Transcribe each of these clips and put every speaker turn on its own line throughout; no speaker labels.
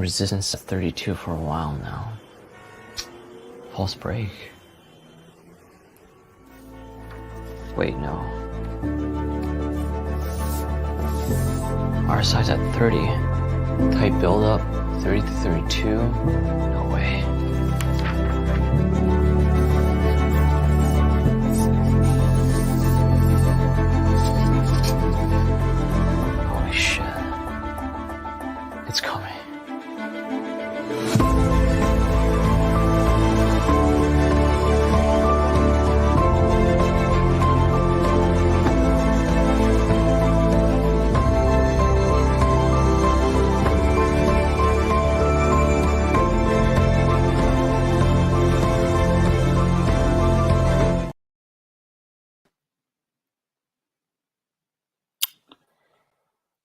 resistance at 32 for a while now. False break. Wait, no. RSI's at 30. Tight build up, 30 to 32. No way. Holy shit. It's coming.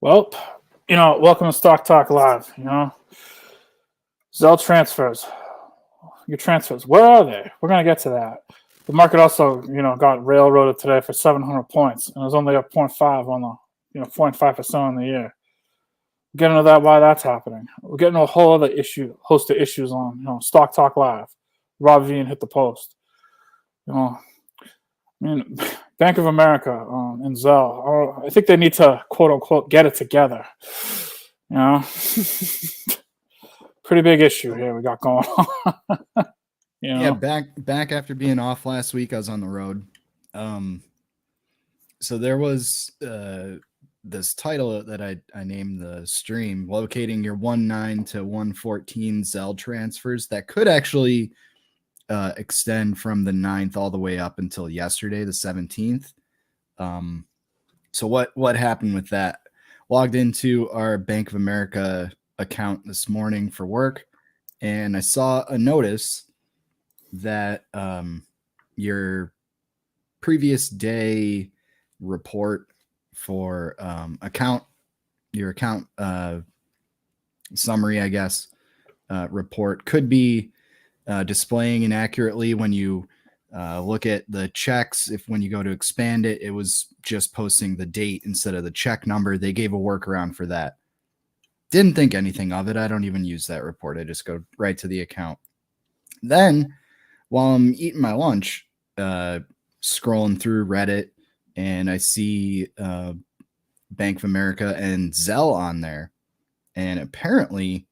Well, welcome to Stock Talk Live. Zelle transfers. Your transfers, where are they? We're going to get to that. The market also, got railroaded today for 700 points, and it was only up 0.5 on the, 0.5% on the year. Get into that, why that's happening. We're getting a whole other host of issues on, Stock Talk Live. Rob V and hit the post. Bank of America and Zelle, I think they need to, quote unquote, get it together. Pretty big issue here we got going on.
Yeah, back after being off last week, I was on the road. So there was this title that I named the stream, locating your 1.9 to 1.14 Zelle transfers that could actually extend from the 9th all the way up until yesterday, the 17th. So what happened with that? Logged into our Bank of America account this morning for work, and I saw a notice that your previous day report for your account summary, I guess, report could be displaying inaccurately when you look at the checks. When you go to expand it, it was just posting the date instead of the check number. They gave a workaround for that. Didn't think anything of it. I don't even use that report. I just go right to the account. Then, while I'm eating my lunch, scrolling through Reddit, and I see Bank of America and Zelle on there. And apparently,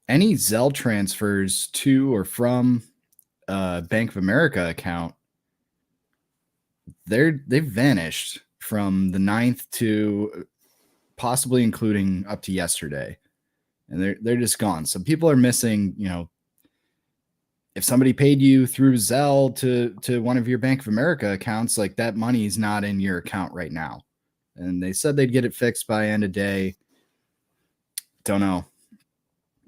any Zelle transfers to or from Bank of America account, they've vanished from the 9th to possibly including up to yesterday. And they're just gone. So people are missing, if somebody paid you through Zelle to one of your Bank of America accounts, like that money is not in your account right now. And they said they'd get it fixed by end of day. Don't know.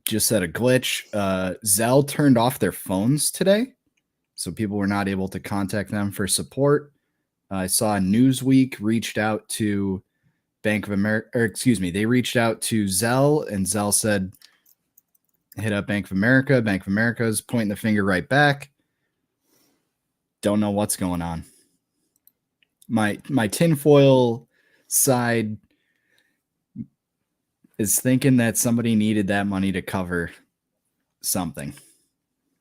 Just said a glitch. Zelle turned off their phones today, so people were not able to contact them for support. I saw Newsweek reached out to Bank of America, they reached out to Zelle, and Zelle said, hit up Bank of America. Bank of America is pointing the finger right back. Don't know what's going on. My tinfoil side is thinking that somebody needed that money to cover something.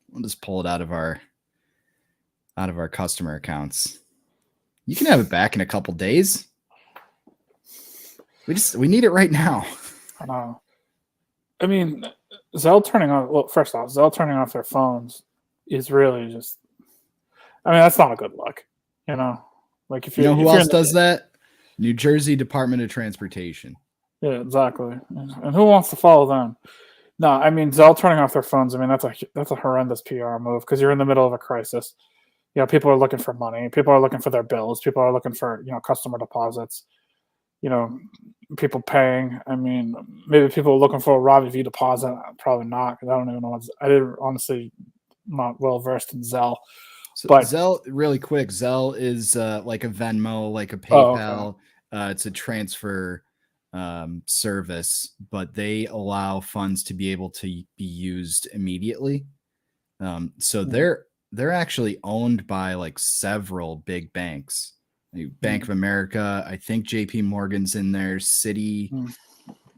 We'll just pull it out of our customer accounts. You can have it back in a couple days. We need it right now.
I know. I mean, Zelle turning off. Well, first off, Zelle turning off their phones is really just. I mean, that's not a good look. Like if
who else does that? New Jersey Department of Transportation.
Yeah, exactly. And who wants to follow them? No, I mean, Zelle turning off their phones. I mean, that's a horrendous PR move because you're in the middle of a crisis. People are looking for money. People are looking for their bills. People are looking for customer deposits. People paying. I mean, maybe people are looking for a Robbie V deposit. Probably not, because I don't even know I didn't honestly not well versed in Zelle.
So
but
Zelle, really quick, Zelle is like a Venmo, like a PayPal.
Oh, okay.
It's a transfer service, but they allow funds to be able to be used immediately. So they're actually owned by like several big banks. Bank of America, I think JP Morgan's in there, Citi,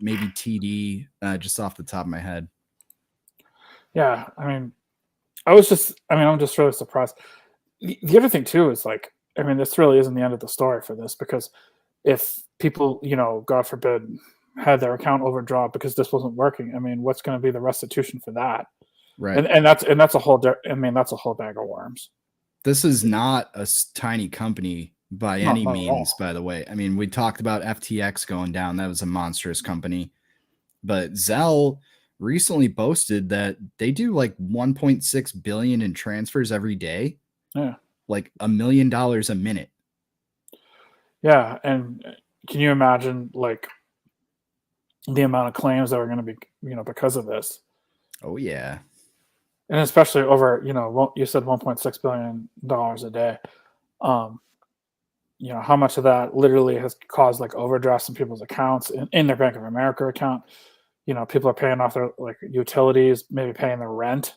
maybe TD, just off the top of my head.
Yeah, I mean, I'm just really surprised. The other thing too is like, I mean, this really isn't the end of the story for this, because if people, God forbid, had their account overdrawn because this wasn't working, I mean, what's going to be the restitution for that?
Right.
And that's a whole that's a whole bag of worms.
This is not a tiny company by
No,
any
not at all.
means, by the way. I mean, we talked about FTX going down. That was a monstrous company. But Zelle recently boasted that they do like 1.6 billion in transfers every day.
Yeah.
Like $1 million a minute.
Yeah, and can you imagine like the amount of claims that are going to be, because of this?
Oh yeah.
And especially over, you said $1.6 billion a day. How much of that literally has caused like overdrafts in people's accounts in their Bank of America account? People are paying off their like utilities, maybe paying their rent.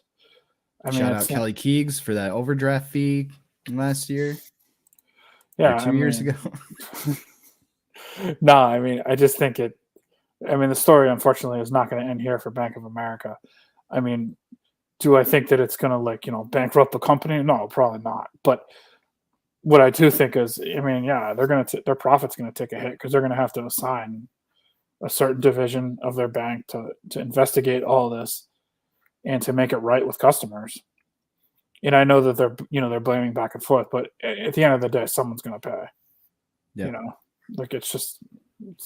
I mean,
Shout out Kelly Keegs for that overdraft fee last year.
Yeah,
or 2 years ago.
No, I mean, I just think the story unfortunately is not going to end here for Bank of America. I mean, do I think that it's going to like, bankrupt the company? No, probably not. But what I do think is, I mean, yeah, their profit's going to take a hit because they're going to have to assign a certain division of their bank to investigate all this and to make it right with customers. And I know that they're blaming back and forth, but at the end of the day, someone's going to pay.
Yeah.
Like it's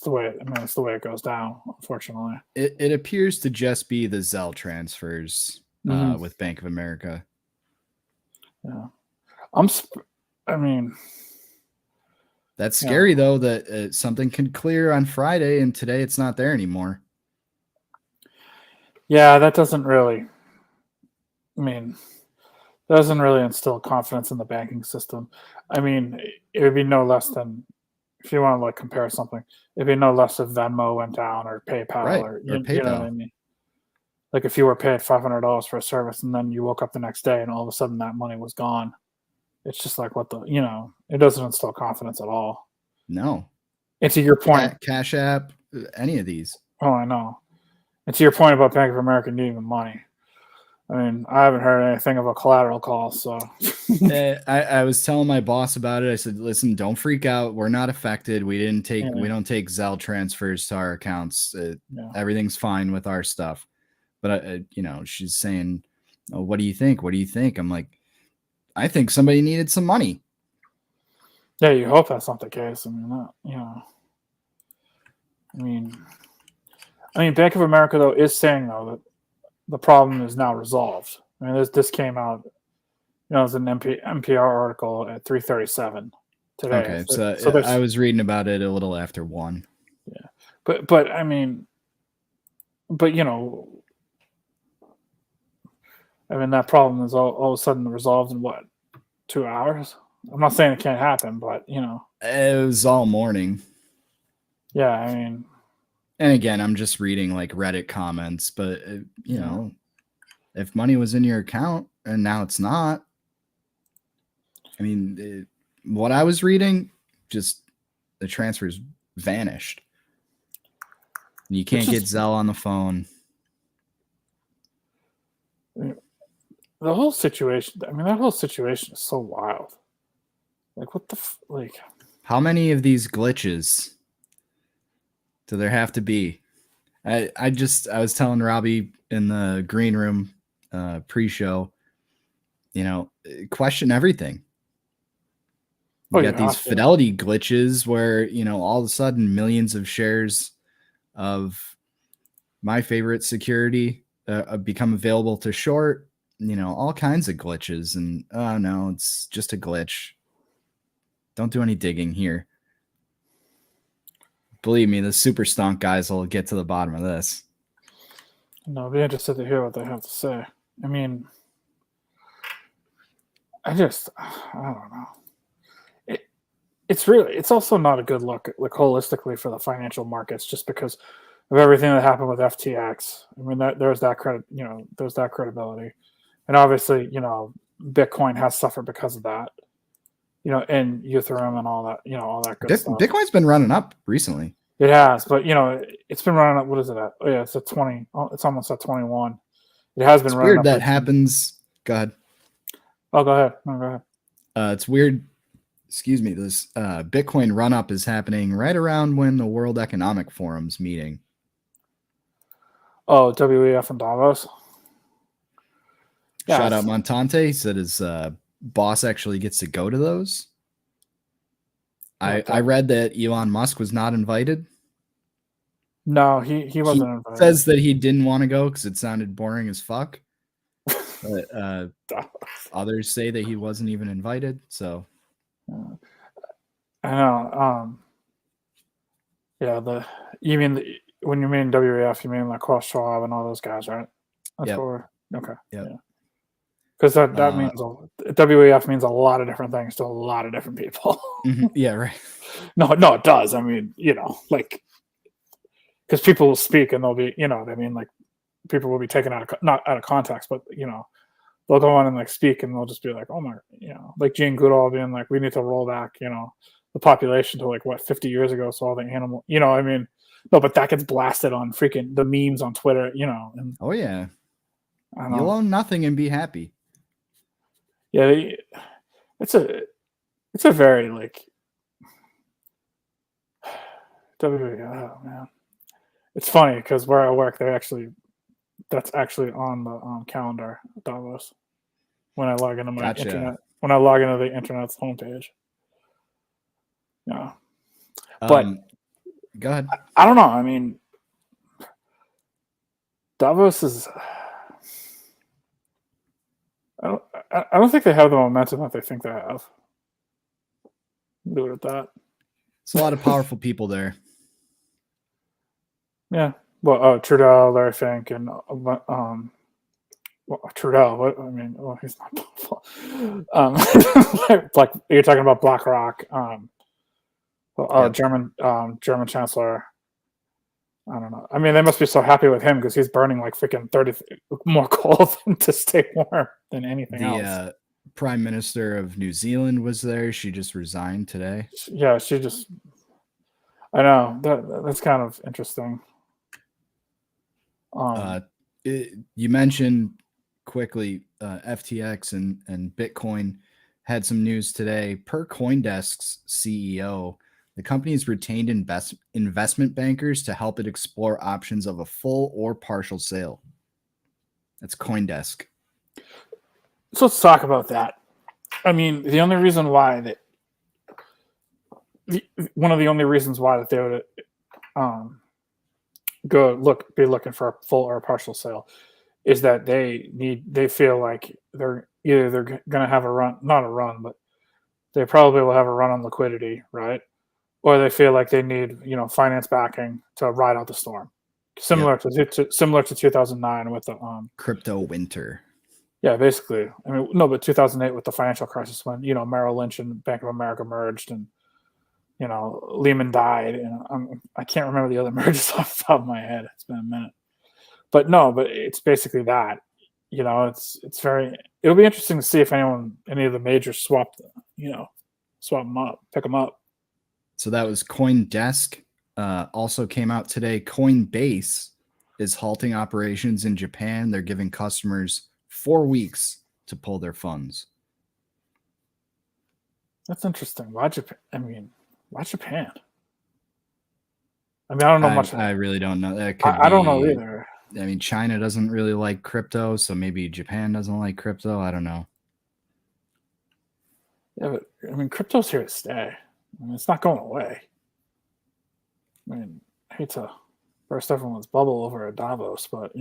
the way it goes down, unfortunately.
It appears to just be the Zelle transfers with Bank of America.
Yeah.
That's scary though, that something can clear on Friday and today it's not there anymore.
Yeah, that doesn't really instill confidence in the banking system. I mean, it would be no less than, if you want to like compare something, it'd be no less if Venmo went down or PayPal,
right,
or
PayPal.
You know what I mean? Like if you were paid $500 for a service and then you woke up the next day and all of a sudden that money was gone. It's just like, it doesn't instill confidence at all.
No.
And to your point,
Cash App, any of these.
Oh, I know. And to your point about Bank of America needing the money, I mean, I haven't heard anything of a collateral call. So
I was telling my boss about it. I said, listen, don't freak out. We're not affected. We don't take Zelle transfers to our accounts. Everything's fine with our stuff. But, she's saying, oh, what do you think? What do you think? I'm like, I think somebody needed some money.
Yeah, you hope that's not the case. I mean, Bank of America, though, is saying, though, that the problem is now resolved. I mean, this came out, it was an NPR article at 3:37 today.
Okay, so I was reading about it a little after 1.
Yeah, but that problem is all of a sudden resolved in what, 2 hours? I'm not saying it can't happen, but
it was all morning.
Yeah, I mean,
and again, I'm just reading like Reddit comments, but if money was in your account and now it's not, I mean, what I was reading, just the transfers vanished. You can't get Zelle on the phone.
The whole situation. I mean, that whole situation is so wild. Like, what the
How many of these glitches do there have to be? I was telling Robbie in the green room pre-show, question everything. You got these fidelity glitches where, all of a sudden millions of shares of my favorite security become available to short, all kinds of glitches. And oh no, it's just a glitch. Don't do any digging here. Believe me, the super stonk guys will get to the bottom of this.
No, I'll be interested to hear what they have to say. I mean, I don't know. It's also not a good look, like holistically, for the financial markets, just because of everything that happened with FTX. I mean, there's that credit, there's that credibility, and obviously, Bitcoin has suffered because of that. And Ethereum and all that, all that good stuff.
Bitcoin's been running up recently.
It has, but it's been running up. What is it at? Oh yeah, it's at 20. Oh, it's almost at 21. It has been
It's
running
weird
up.
that happens. Go ahead.
Oh, go ahead. No, go ahead.
It's weird. Excuse me. This Bitcoin run up is happening right around when the World Economic Forum's meeting.
Oh, WEF and Davos. Yeah,
Shout out Montante. He said his boss actually gets to go to those. I read that Elon Musk was not invited.
No, he wasn't invited.
Says that he didn't want to go because it sounded boring as fuck. But others say that he wasn't even invited. So
I know. Yeah, when you mean WEF, you mean like Klaus Schwab and all those guys, right? That's
Yep.
Okay.
Yep.
Yeah. Because that means WEF means a lot of different things to a lot of different people.
Yeah, right.
No, it does. I mean, like, because people will speak and they'll be, what I mean, like, people will be taken not out of context, but they'll go on and like speak and they'll just be like, oh my, like Jane Goodall being like, we need to roll back, the population to like 50 years ago, so all the animal, I mean, no, but that gets blasted on freaking the memes on Twitter, and
oh yeah,
you'll
own nothing and be happy.
Yeah, it's a very like oh man, it's funny because where I work, that's actually on the calendar Davos when I log into my internet when I log into the internet's homepage. Yeah, but
go ahead.
I don't know. I mean, Davos is. I don't think they have the momentum that they think they have. Do it at that.
It's a lot of powerful people there.
Yeah. Well, Trudeau, Larry Fink, and Trudeau. What I mean, well, he's not powerful. Like you're talking about BlackRock. German Chancellor. I don't know. I mean, they must be so happy with him because he's burning like freaking 30 more coal to stay warm than anything else.
The Prime Minister of New Zealand was there. She just resigned today.
Yeah, I know that's kind of interesting.
You mentioned quickly FTX and Bitcoin had some news today. Per CoinDesk's CEO, the company's retained investment bankers to help it explore options of a full or partial sale. That's CoinDesk.
So let's talk about that. I mean, the only reason why that one of the only reasons why that they would be looking for a full or a partial sale is that they feel like they're going to have not a run, but they probably will have a run on liquidity, right? Or they feel like they need, finance backing to ride out the storm, similar to 2009 with the
crypto winter.
Yeah, basically. I mean, no, but 2008 with the financial crisis when Merrill Lynch and Bank of America merged, and Lehman died, and I can't remember the other mergers off the top of my head. It's been a minute, but it's basically that. It's very. It'll be interesting to see if any of the majors swap them up, pick them up.
So that was CoinDesk. Also came out today. Coinbase is halting operations in Japan. They're giving customers 4 weeks to pull their funds.
That's interesting. Why Japan? I mean, why Japan? I mean, I don't know much.
I really don't know.
I don't know either.
I mean, China doesn't really like crypto, so maybe Japan doesn't like crypto. I don't know.
Yeah, but I mean, crypto's here to stay. I mean, it's not going away. I mean, I hate to burst everyone's bubble over at Davos, but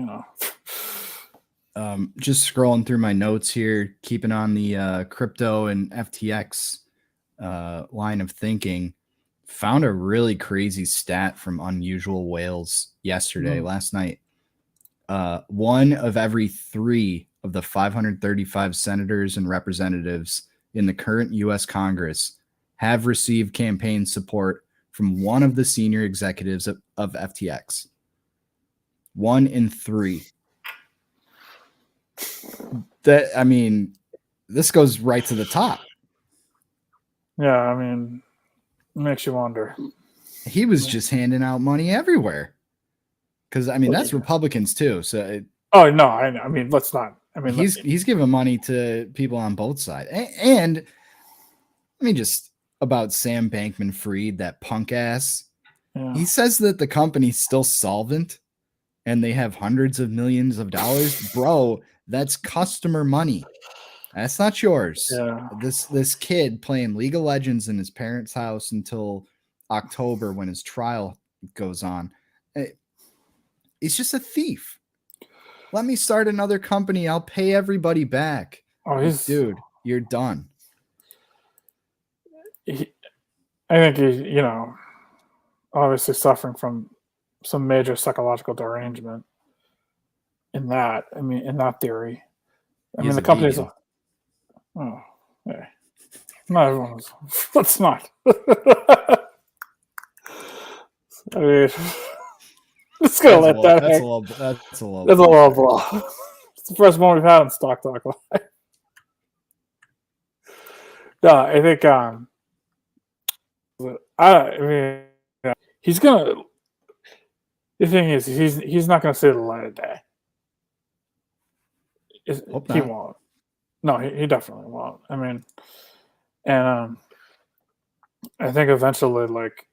just scrolling through my notes here, keeping on the crypto and FTX line of thinking, found a really crazy stat from Unusual Whales last night. One of every 3 of the 535 senators and representatives in the current U.S. Congress have received campaign support from one of the senior executives of FTX. 1 in 3. I mean, this goes right to the top.
Yeah, I mean, it makes you wonder.
He was just handing out money everywhere. Because I mean, that's
Yeah.
Republicans too. So
Oh no, I mean, let's not. I mean,
he's giving money to people on both sides. And I mean, just about Sam Bankman-Fried, that punk ass.
yeah.
He says that the company's still solvent and they have hundreds of millions of dollars. Bro, that's customer money. That's not yours.
Yeah.
This kid playing League of Legends in his parents' house until October when his trial goes on. He's just a thief. Let me start another company. I'll pay everybody back.
Oh,
Like, dude, you're done.
I think he's, obviously suffering from some major psychological derangement in that. I mean, in that theory. I mean, the company's. Oh, hey. Not everyone is. Let's not. I mean, just gonna let that hang.
That's a low
blow. It's the first one we've had in Stock Talk Live. No, I think I mean he's gonna. The thing is, he's not gonna see the light of day. He won't. No, he definitely won't. I mean, and I think eventually, like,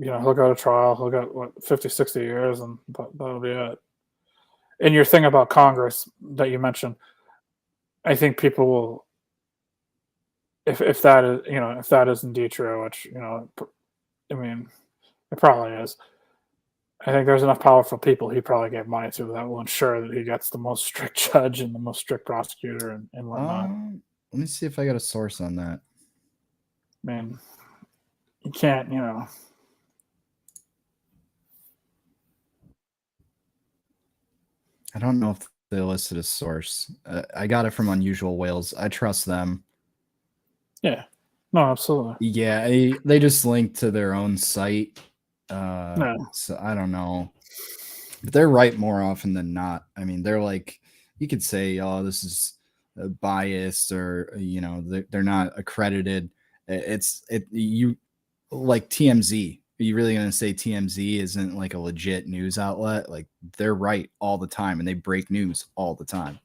he'll go to trial. He'll get 50, 60 years, and that'll be it. And your thing about Congress that you mentioned, I think people will, if that is, if that is indeed true, which, I mean, it probably is. I think there's enough powerful people he probably gave money to that will ensure that he gets the most strict judge and the most strict prosecutor and whatnot.
Let me see if I got a source on that.
I mean, you can't,
I don't know if they listed a source. I got it from Unusual Whales. I trust them.
Yeah. No, absolutely.
Yeah, they just linked to their own site. So I don't know. But they're right more often than not. I mean, they're like, you could say, oh, this is biased, or they're not accredited. You like TMZ. Are you really going to say TMZ isn't like a legit news outlet? Like, they're right all the time, and they break news all the time.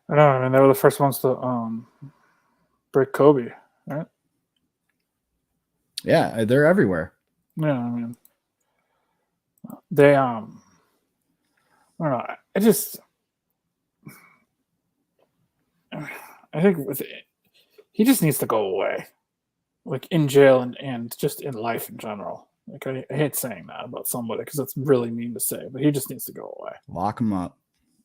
I know. I mean, they were the first ones to break Kobe, right?
Yeah, they're everywhere.
Yeah, I mean, they I don't know. I think he just needs to go away, like in jail and just in life in general. Like I hate saying that about somebody because that's really mean to say, but he just needs to go away.
Lock him up.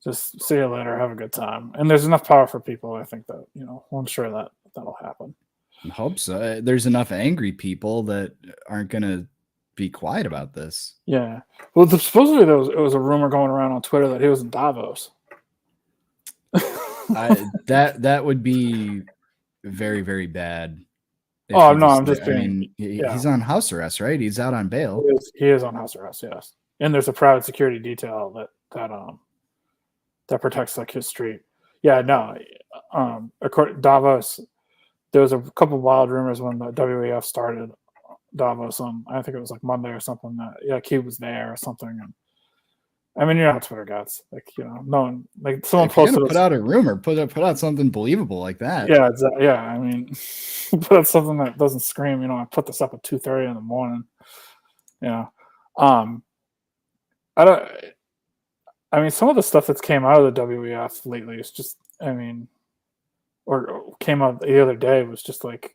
Just see you later. Have a good time. And there's enough power for people. I think that will ensure that that'll happen.
I hope so. There's enough angry people that aren't gonna be quiet about this.
Yeah. Well, supposedly it was a rumor going around on Twitter that he was in Davos.
That would be very, very bad.
Oh no, I'm just being.
He's on house arrest, right? He's out on bail.
He is on house arrest, yes. And there's a private security detail that protects like his street. Yeah, no. According Davos, there was a couple of wild rumors when the WEF started Davos on, I think it was like Monday or something, that he was there or something. And I mean, you know how Twitter gets, like, no one, like, someone posted,
put out a rumor, put out something believable like that.
Yeah, exactly. Yeah, I mean, put out something that doesn't scream, I put this up at 2:30 in the morning. I mean, some of the stuff that's came out of the WEF lately is just, I mean, or came out the other day was just like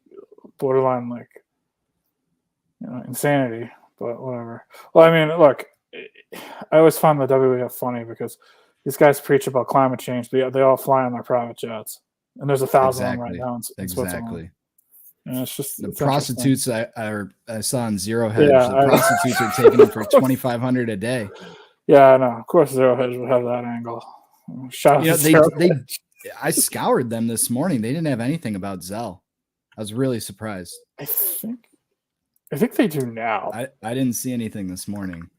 borderline, like, insanity, but whatever. Well, I mean, look, I always find the WEF funny because these guys preach about climate change, but they all fly on their private jets, and there's 1,000 of them right now in Switzerland. And it's just
the prostitutes I saw in Zero Hedge. Yeah, the prostitutes are taking them for $2,500 a day.
Yeah, I know. Of course, Zero Hedge would have that angle. Shout out to
I scoured them this morning. They didn't have anything about Zelle. I was really surprised.
I think they do now.
I didn't see anything this morning.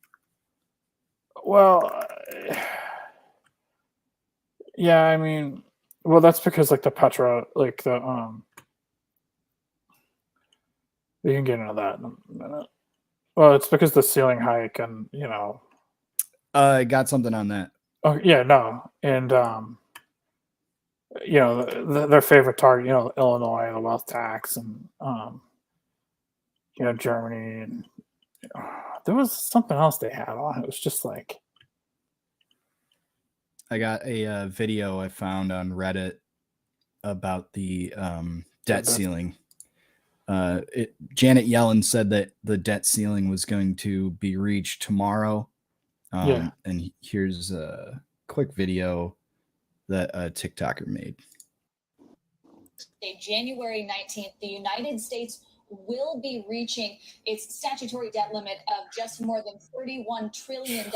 Well, yeah, I mean, well, that's because like the Petra, like the You can get into that in a minute. Well, it's because the ceiling hike and,
I got something on that.
oh, yeah, no. And, their favorite target, Illinois, the wealth tax, and, Germany. And there was something else they had on. It was just like,
I got a video I found on Reddit about the debt ceiling. Janet Yellen said that the debt ceiling was going to be reached tomorrow.
Yeah.
And here's a quick video that a TikToker made.
January 19th, the United States will be reaching its statutory debt limit of just more than $31 trillion. At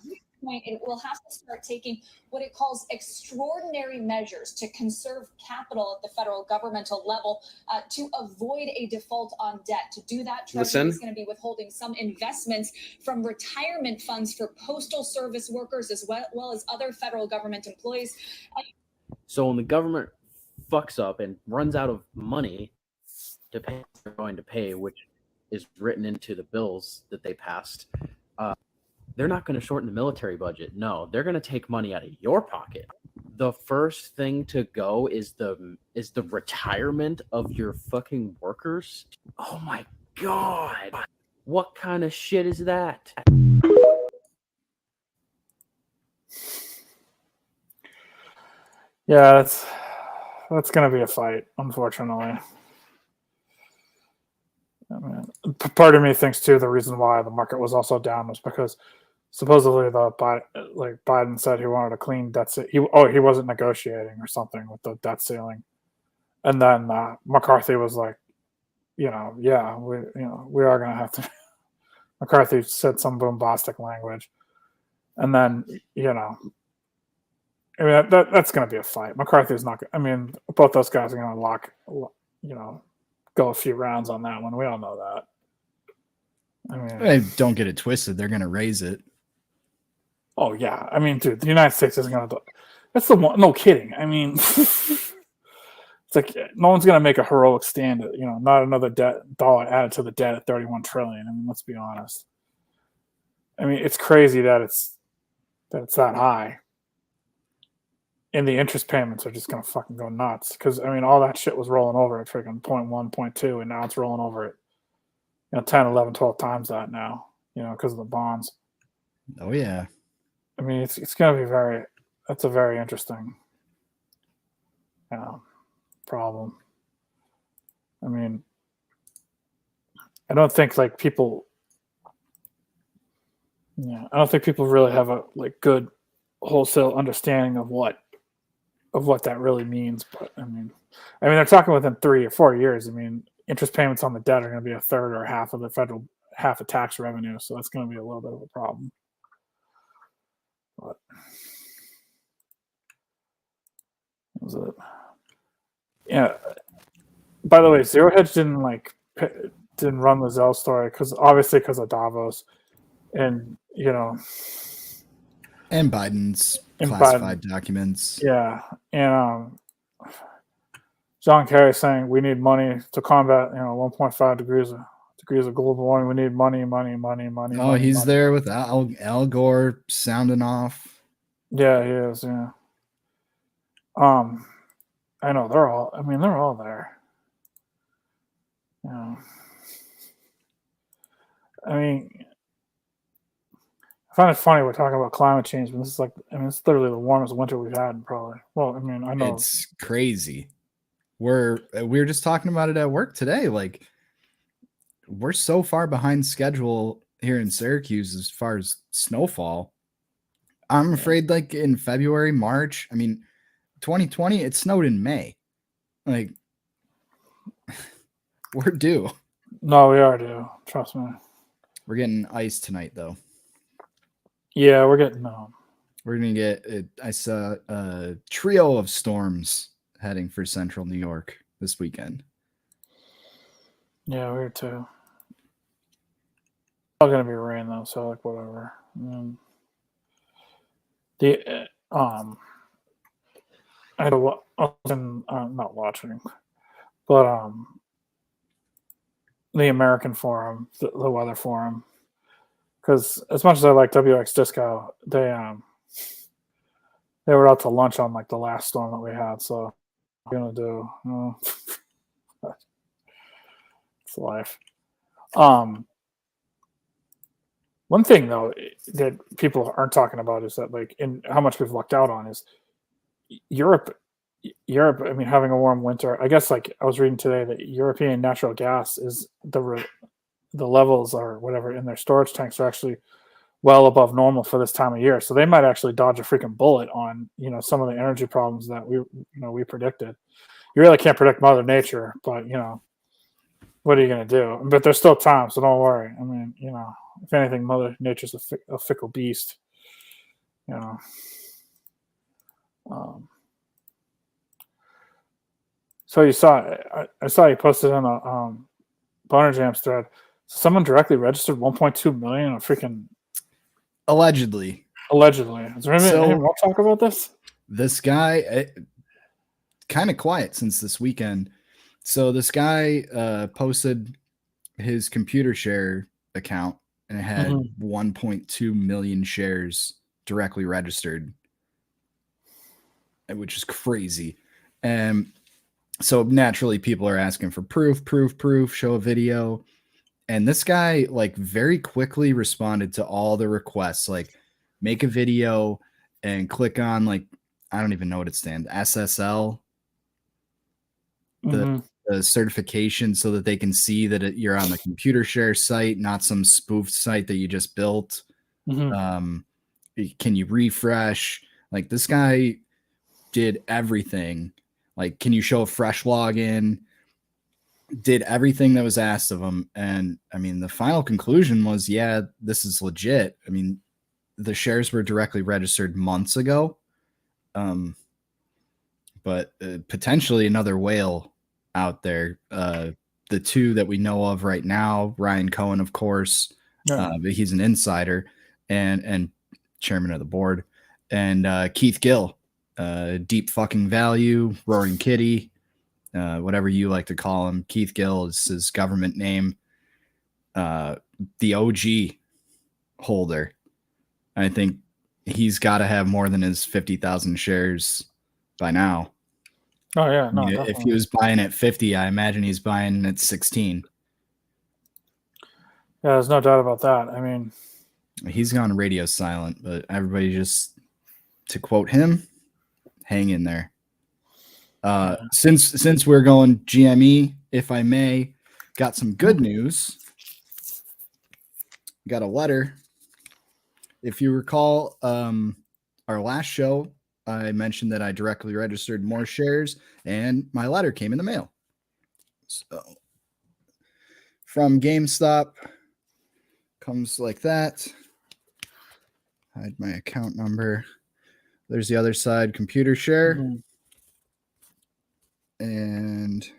this point, it will have to start taking what it calls extraordinary measures to conserve capital at the federal governmental level to avoid a default on debt. To do that, Treasury is going to be withholding some investments from retirement funds for postal service workers as well as other federal government employees.
So when the government fucks up and runs out of money to pay, they're going to pay, which is written into the bills that they passed, they're not going to shorten the military budget. No, they're going to take money out of your pocket. The first thing to go is the retirement of your fucking workers. Oh my God. What kind of shit is that?
Yeah, that's going to be a fight, unfortunately. I mean, part of me thinks too the reason why the market was also down was because supposedly Biden said he wanted a clean debt he wasn't negotiating or something with the debt ceiling, and then McCarthy was like, we are going to have to. McCarthy said some bombastic language, and then I mean that's going to be a fight. McCarthy's not. I mean, both those guys are going to go a few rounds on that one. We all know that. I mean,
don't get it twisted. They're going to raise it.
Oh yeah, I mean, dude, the United States isn't going to. That's the one. No kidding. I mean, it's like no one's going to make a heroic stand. Not another dollar added to the debt at 31 trillion. I mean, let's be honest. I mean, it's crazy that it's that high, and the interest payments are just going to fucking go nuts. Because I mean, all that shit was rolling over at freaking 0.1, 0.2, and now it's rolling over at 10, 11, 12 times that now. Because of the bonds.
Oh yeah.
I mean, it's going to be that's a very interesting problem. I mean, I don't think people really have a good wholesale understanding of what that really means. But I mean, they're talking within 3 or 4 years. I mean, interest payments on the debt are going to be a third or half of the half of tax revenue. So that's going to be a little bit of a problem. But was it? Yeah. By the way, Zero Hedge didn't run the Zelle story because of Davos, and
and Biden's classified documents.
Yeah, and John Kerry saying we need money to combat 1.5 degrees of global warming. We need money.
Oh, he's there with Al Gore sounding off.
Yeah, he is. Yeah. I know they're all there. I mean, I find it funny we're talking about climate change, but this is it's literally the warmest winter we've had probably. Well, I mean, I know
it's crazy. We were just talking about it at work today. We're so far behind schedule here in Syracuse as far as snowfall. I'm afraid in February, March, 2020, it snowed in May. We're due.
No, we are due. Trust me.
We're getting ice tonight, though.
Yeah, we're getting.
We're going to get it. I saw a trio of storms heading for central New York this weekend.
Yeah, we're too. It's all going to be rain, though, so whatever. I was not watching, but the American forum, the weather forum, because as much as I like WX Disco, they were out to lunch on like the last storm that we had. So what are you gonna do? It's life. One thing though that people aren't talking about is that like in how much we've lucked out on is Europe. I mean, having a warm winter. I guess like I was reading today that European natural gas is the levels or whatever in their storage tanks are actually well above normal for this time of year. So they might actually dodge a freaking bullet on some of the energy problems that we predicted. You really can't predict Mother Nature, but what are you going to do? But there's still time, so don't worry. I mean, if anything, Mother Nature's a fickle beast. So you saw, I saw you posted on a Boner Jams thread. Someone directly registered 1.2 million of freaking
Allegedly.
Is there any more talk about this?
This guy, kind of quiet since this weekend. So this guy posted his computer share account and it had 1.2 million shares directly registered, which is crazy. And so naturally people are asking for proof, show a video. And this guy like very quickly responded to all the requests, like make a video and click on like, I don't even know what it stands, SSL, the certification, so that they can see that you're on the computer share site, not some spoofed site that you just built. Can you refresh? Like this guy did everything. Like, can you show a fresh login? Did everything that was asked of him. And I mean, the final conclusion was, yeah, this is legit. I mean, the shares were directly registered months ago. But potentially another whale out there. The two that we know of right now, Ryan Cohen, of course, but he's an insider and chairman of the board, and Keith Gill, Deep Fucking Value, Roaring Kitty, whatever you like to call him. Keith Gill is his government name. The OG holder. I think he's got to have more than his 50,000 shares by now.
Oh yeah, no.
If he was buying at 50, I imagine he's buying at 16.
Yeah, there's no doubt about that. I mean,
he's gone radio silent, but everybody just, to quote him, hang in there. Since we're going GME, if I may, got some good news. Got a letter. If you recall, our last show, I mentioned that I directly registered more shares, and my letter came in the mail. So from GameStop, comes like that. Hide my account number. There's the other side, computer share. And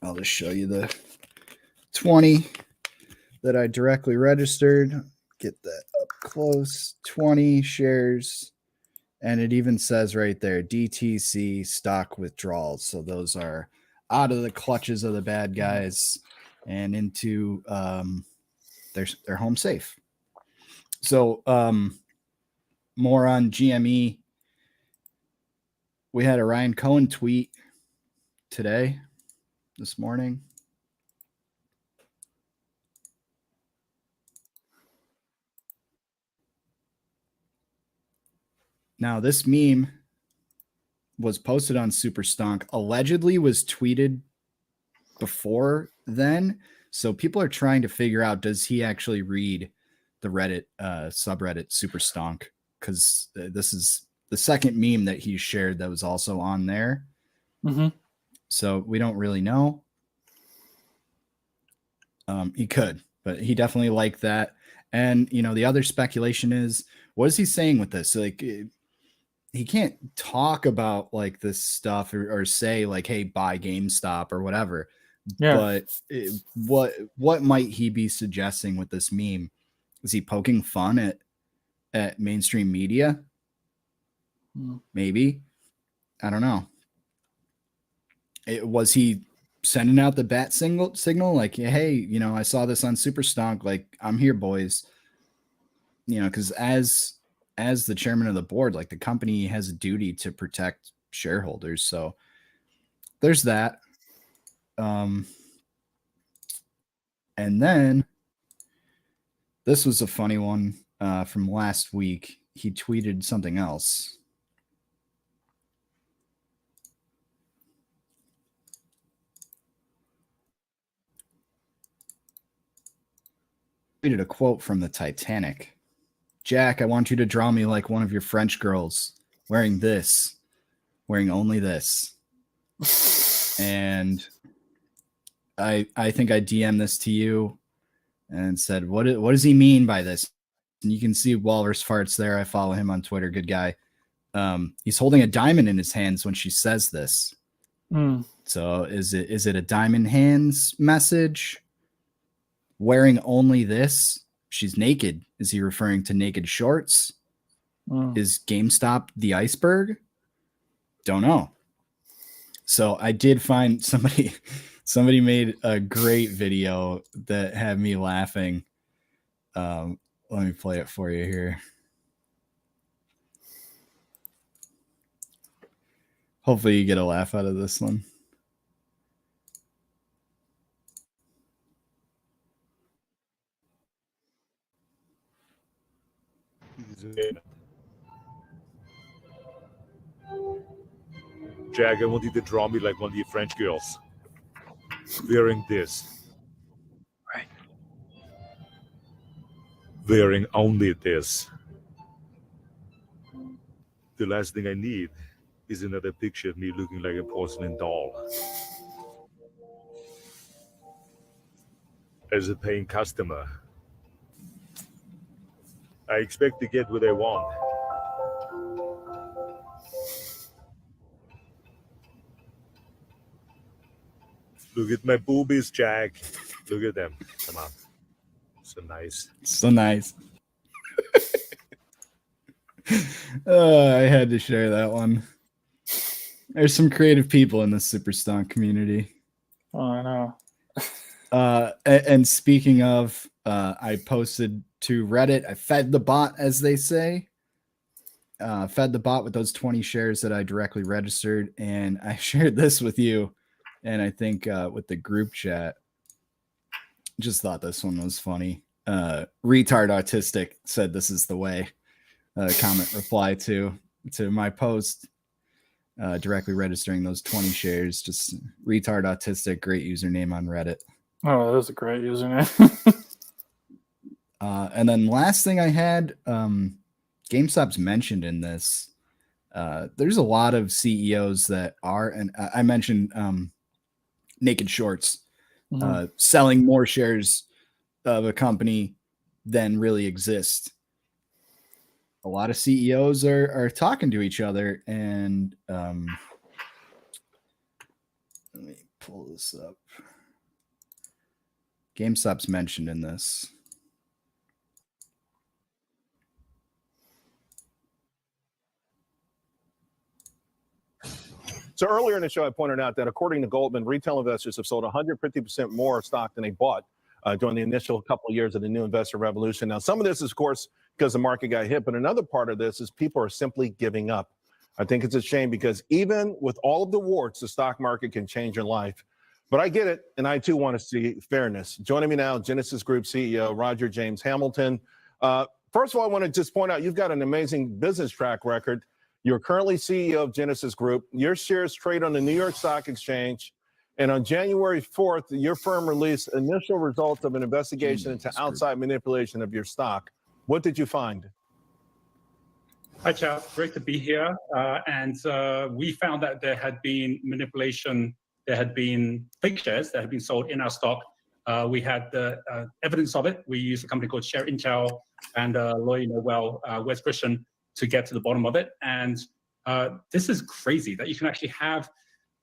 I'll just show you the 20 that I directly registered. Get that up close. 20 shares. And it even says right there, DTC stock withdrawals. So those are out of the clutches of the bad guys and into their home safe. So more on GME. We had a Ryan Cohen tweet this morning. Now, this meme was posted on Superstonk, allegedly was tweeted before then. So people are trying to figure out, does he actually read the Reddit subreddit Superstonk? Because this is the second meme that he shared that was also on there. So we don't really know. He could, but he definitely liked that. And, the other speculation is, what is he saying with this? Like, he can't talk about like this stuff or say like, hey, buy GameStop or whatever. Yeah. But what might he be suggesting with this meme? Is he poking fun at mainstream media? Maybe. I don't know. Was he sending out the bat signal like, hey, you know, I saw this on Superstonk, like, I'm here, boys. You know, because as the chairman of the board, like, the company has a duty to protect shareholders. So there's that. And then this was a funny one from last week. He tweeted something else. Tweeted a quote from the Titanic. Jack, I want you to draw me like one of your French girls, wearing this, wearing only this. And I think I DM'd this to you and said, what does he mean by this? And you can see Walrus Farts there. I follow him on Twitter. Good guy. He's holding a diamond in his hands when she says this. So is it a diamond hands message? Wearing only this? She's naked. Is he referring to naked shorts? Is GameStop the iceberg? Don't know. So I did find somebody made a great video that had me laughing. Let me play it for you here. Hopefully you get a laugh out of this one.
Jack, I want you to draw me like one of your French girls, wearing this.
Right.
Wearing only this. The last thing I need is another picture of me looking like a porcelain doll. As a paying customer, I expect to get what I want. Look at my boobies, Jack. Look at them. Come on. So nice.
So nice. I had to share that one. There's some creative people in the Superstonk community.
Oh, I know.
And speaking of, I posted to Reddit. I fed the bot, as they say. Fed the bot with those 20 shares that I directly registered, and I shared this with you. And I think with the group chat, just thought this one was funny. Retard Autistic said this is the way. Comment reply to my post, directly registering those 20 shares. Just Retard Autistic, great username on Reddit.
Oh, that was a great username.
And then last thing I had, GameStop's mentioned in this. There's a lot of CEOs that are, and I mentioned naked shorts, selling more shares of a company than really exist. A lot of CEOs are talking to each other, and let me pull this up. GameStop's mentioned in this.
So earlier in the show, I pointed out that according to Goldman, retail investors have sold 150% more stock than they bought during the initial couple of years of the new investor revolution. Now, some of this is, of course, because the market got hit, but another part of this is people are simply giving up. I think it's a shame because even with all of the warts, the stock market can change your life. But I get it, and I too want to see fairness. Joining me now, Genesis Group CEO Roger James Hamilton. First of all, I want to just point out you've got an amazing business track record. You're currently CEO of Genesis Group. Your shares trade on the New York Stock Exchange. And on January 4th, your firm released initial results of an investigation into outside manipulation of your stock. What did you find?
Hi, Jeff. Great to be here. We found that there had been manipulation. There had been fake shares that had been sold in our stock. We had the evidence of it. We used a company called Share Intel and lawyer Noel Wes Christian to get to the bottom of it. And this is crazy that you can actually have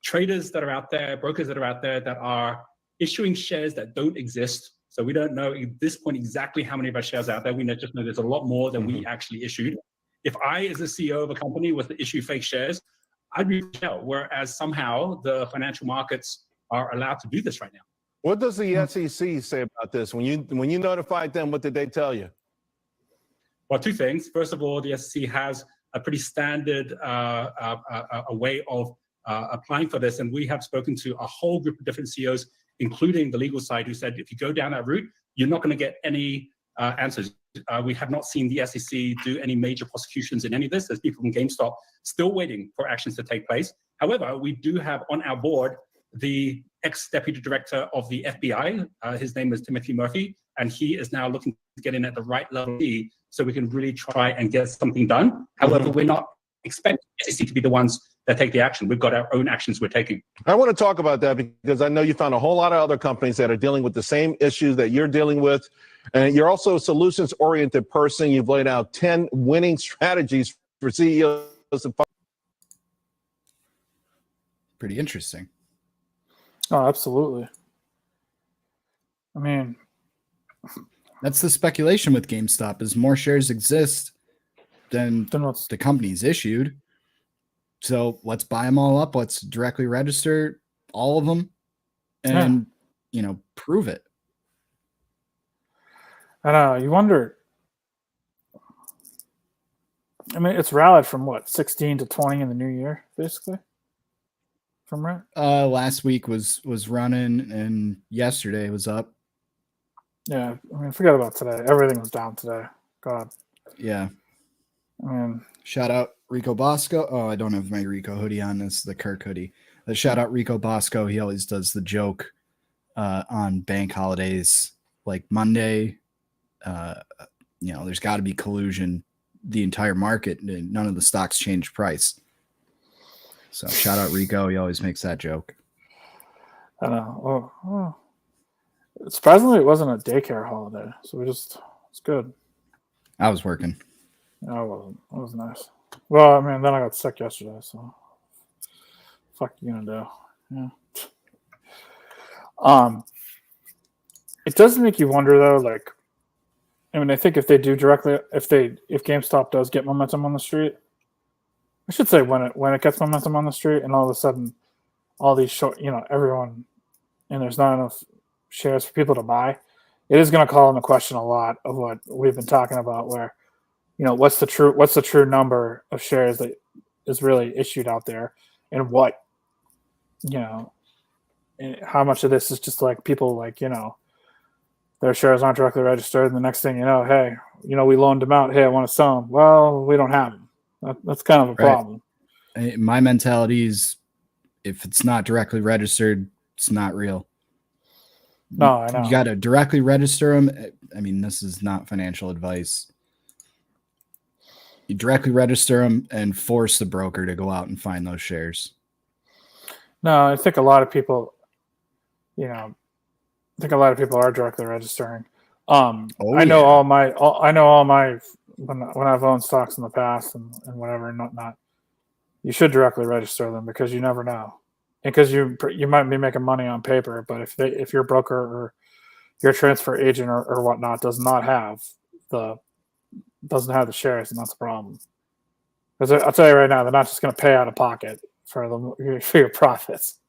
traders that are out there, brokers that are out there that are issuing shares that don't exist. So we don't know at this point exactly how many of our shares are out there. We just know there's a lot more than we actually issued. If I, as a CEO of a company, was to issue fake shares, I'd be out. Whereas somehow the financial markets are allowed to do this right now.
What does the SEC say about this? When you notified them, what did they tell you?
Well, two things. First of all, the SEC has a pretty standard a way of applying for this, and we have spoken to a whole group of different CEOs, including the legal side, who said if you go down that route, you're not going to get any answers. We have not seen the SEC do any major prosecutions in any of this. There's people from GameStop still waiting for actions to take place. However, we do have on our board the ex-deputy director of the FBI. His name is Timothy Murphy, and he is now looking to get in at the right level so we can really try and get something done. However, we're not expecting the SEC to be the ones that take the action. We've got our own actions we're taking.
I want to talk about that because I know you found a whole lot of other companies that are dealing with the same issues that you're dealing with. And you're also a solutions-oriented person. You've laid out 10 winning strategies for CEOs.
Pretty interesting.
Oh, absolutely. I mean,
That's the speculation with GameStop is more shares exist than
what's
the company's issued. So let's buy them all up. Let's directly register all of them and, prove it.
I know. You wonder. I mean, it's rallied from what, 16 to 20 in the new year, basically. From right?
Last week was running, and yesterday was up.
Yeah, I mean, forget about today. Everything was down today. God.
Yeah.
I mean,
shout out Rico Bosco. Oh, I don't have my Rico hoodie on. This is the Kirk hoodie. Shout out Rico Bosco. He always does the joke on bank holidays, like Monday. There's got to be collusion. The entire market, none of the stocks change price. So shout out Rico. He always makes that joke.
I know. Oh. Surprisingly, it wasn't a daycare holiday, so it's good.
I was working.
No, I wasn't. It was nice. Well, I mean, then I got sick yesterday, so fuck you gonna do? Yeah. It does make you wonder though, like, I mean, I think if GameStop does get momentum on the street, I should say when it gets momentum on the street, and all of a sudden, all these everyone, and there's not enough shares for people to buy, it is going to call into question a lot of what we've been talking about, where, what's the true number of shares that is really issued out there, and what, and how much of this is just like people like, their shares aren't directly registered, and the next thing you know, hey, we loaned them out. Hey, I want to sell them. Well, we don't have them. That's kind of a problem.
My mentality is, if it's not directly registered, it's not real.
No, I know.
You got to directly register them. I mean, this is not financial advice. You directly register them and force the broker to go out and find those shares.
No, I think a lot of people, are directly registering. I know all my when I've owned stocks in the past and whatever and whatnot, you should directly register them because you never know, and because you might be making money on paper, but if your broker or your transfer agent or whatnot doesn't have the shares, then that's a problem. Because I'll tell you right now, they're not just going to pay out of pocket for your profits.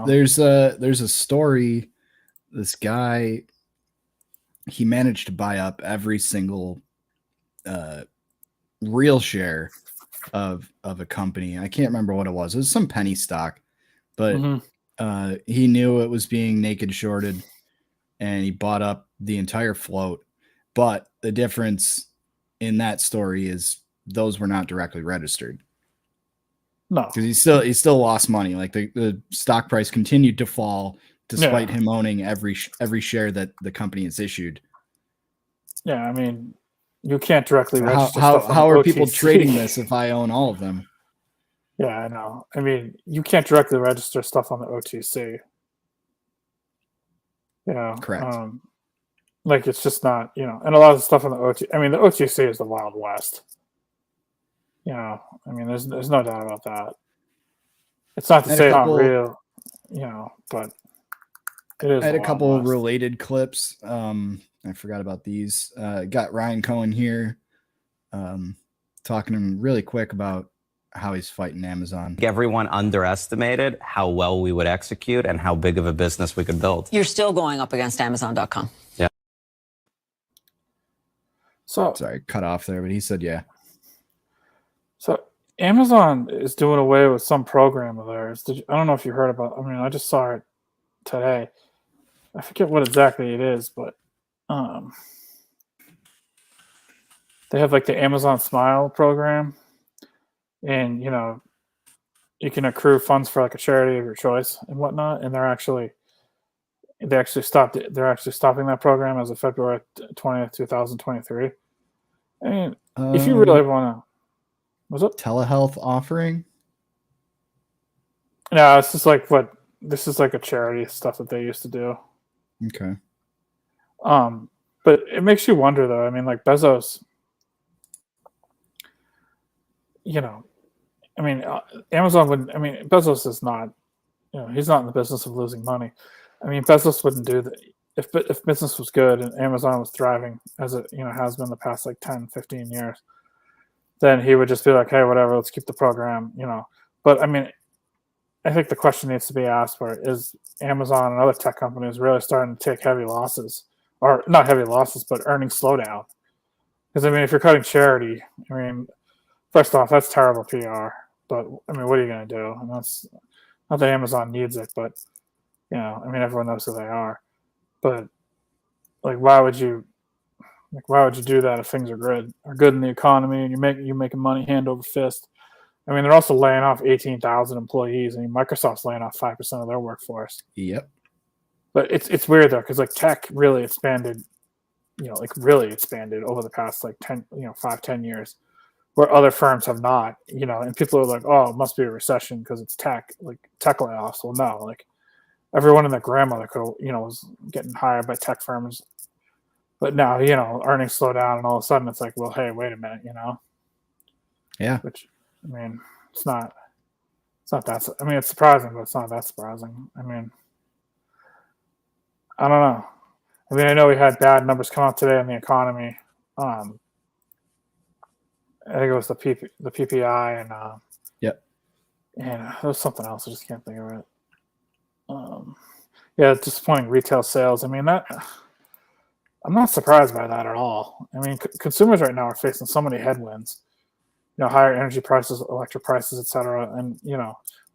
There's a story. This guy, he managed to buy up every single real share of a company. I can't remember what it was. It was some penny stock, but he knew it was being naked shorted, and he bought up the entire float. But the difference in that story is those were not directly registered.
No,
because he still lost money. Like the stock price continued to fall despite him owning every share that the company has issued.
Yeah, I mean, you can't directly register.
How are people trading this if I own all of them?
Yeah, I know. I mean, you can't directly register stuff on the OTC.
Correct.
Like it's just not, and a lot of the stuff on the OTC. I mean, the OTC is the Wild West. I mean, there's no doubt about that. It's not to say it's not real, but it is.
I had a couple of related clips. I forgot about these. Got Ryan Cohen here, talking to him really quick about how he's fighting Amazon.
Everyone underestimated how well we would execute and how big of a business we could build.
You're still going up against Amazon.com.
Yeah.
So
Sorry, cut off there, but he said, yeah.
So Amazon is doing away with some program of theirs. I don't know if you heard about. I mean, I just saw it today. I forget what exactly it is, but they have like the Amazon Smile program, and you can accrue funds for like a charity of your choice and whatnot. And they're actually stopping that program as of February 20th, 2023. I mean, if you really want to. What's up?
Telehealth offering?
No, it's just like this is like a charity stuff that they used to do.
Okay.
But it makes you wonder though. I mean, like Bezos, Amazon wouldn't. I mean, Bezos is not. He's not in the business of losing money. I mean, Bezos wouldn't do that if business was good and Amazon was thriving as it has been the past like 10, 15 years. Then he would just be like, hey, whatever, let's keep the program, But I mean, I think the question needs to be asked is Amazon and other tech companies really starting to take heavy losses, or not heavy losses, but earnings slowdown? Because I mean, if you're cutting charity, I mean, first off, that's terrible PR. But I mean, what are you going to do? And that's not that Amazon needs it, but I mean, everyone knows who they are. But like, why would you do that if things are good in the economy and you're making money hand over fist? I mean, they're also laying off 18,000 employees. I mean, Microsoft's laying off 5% of their workforce.
Yep.
But it's weird though, because like tech really expanded, really expanded over the past like 5-10 years, where other firms have not. And people are like, oh, it must be a recession because it's tech, like tech layoffs. Well, no, like everyone and their grandmother was getting hired by tech firms. But now, earnings slow down, and all of a sudden it's like, well, hey, wait a minute,
Yeah.
Which, I mean, it's not that. I mean, it's surprising, but it's not that surprising. I mean, I don't know. I mean, I know we had bad numbers come out today in the economy. I think it was the PPI and
yep.
And there was something else. I just can't think of it. Yeah, disappointing retail sales. I mean, that. I'm not surprised by that at all. I mean, consumers right now are facing so many headwinds. Higher energy prices, electric prices, et cetera. And,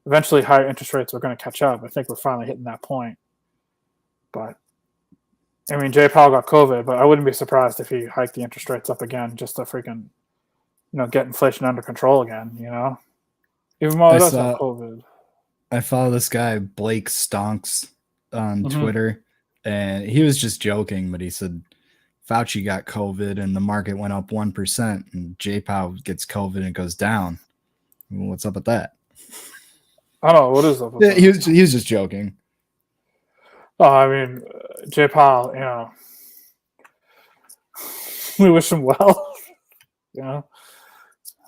eventually higher interest rates are going to catch up. I think we're finally hitting that point. But, I mean, Jay Powell got COVID, but I wouldn't be surprised if he hiked the interest rates up again just to freaking, get inflation under control again, Even while it does have COVID.
I follow this guy, Blake Stonks, on Twitter. And he was just joking, but he said Fauci got COVID and the market went up 1%, and Jay Powell gets COVID and it goes down. Well, what's up with that?
I don't know. What is up with that?
He was just joking.
Oh, I mean, Jay Powell, we wish him well.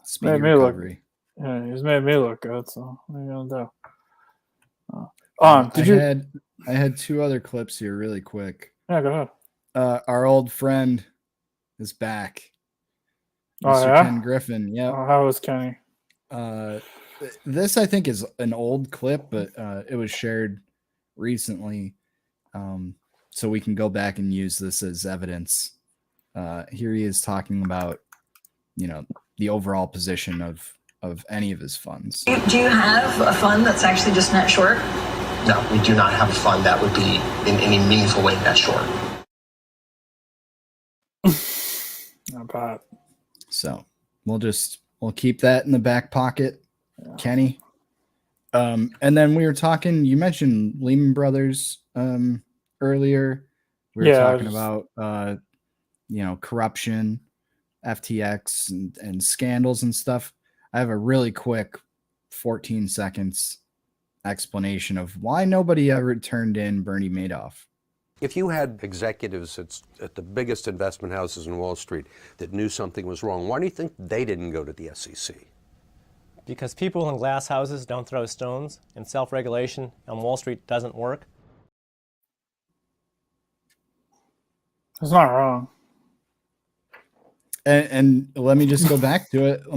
Speedy
made
recovery.
He's made me look good, so what are you gonna do?
I had two other clips here really quick.
Yeah, go ahead.
Our old friend is back.
Oh,
Mr.
yeah?
Ken Griffin. Yeah.
Oh, how was Kenny?
This I think is an old clip, but it was shared recently. So we can go back and use this as evidence. Here he is talking about, the overall position of any of his funds.
Do you have a fund that's actually just net short?
No, we do not have a fund that would be in any meaningful way net short.
Not bad.
So we'll keep that in the back pocket, Kenny. And then we were talking, you mentioned Lehman Brothers earlier. We were talking about corruption, FTX and scandals and stuff. I have a really quick 14 seconds explanation of why nobody ever turned in Bernie Madoff.
If you had executives at the biggest investment houses in Wall Street that knew something was wrong, why do you think they didn't go to the SEC?
Because people in glass houses don't throw stones, and self-regulation on Wall Street doesn't work.
It's not wrong.
And let me just go back to it.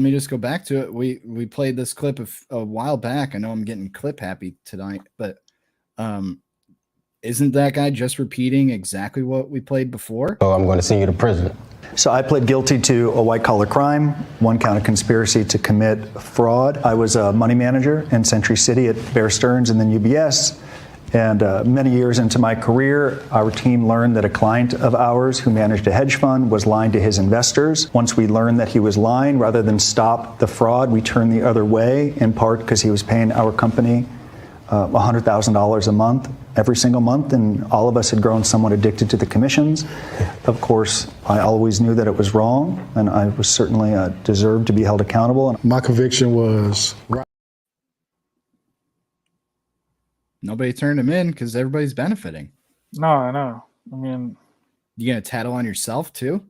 We played this clip a while back. I know I'm getting clip happy tonight, but isn't that guy just repeating exactly what we played before?
Oh, I'm going to send you to prison.
So I pled guilty to a white-collar crime, 1 count of conspiracy to commit fraud. I was a money manager in Century City at Bear Stearns and then UBS. And many years into my career, our team learned that a client of ours who managed a hedge fund was lying to his investors. Once we learned that he was lying, rather than stop the fraud, we turned the other way, in part because he was paying our company $100,000 a month, every single month, and all of us had grown somewhat addicted to the commissions. Of course, I always knew that it was wrong, and I was certainly deserved to be held accountable.
My conviction was...
Nobody turned him in because everybody's benefiting.
No, I know. I mean,
you gonna tattle on yourself too?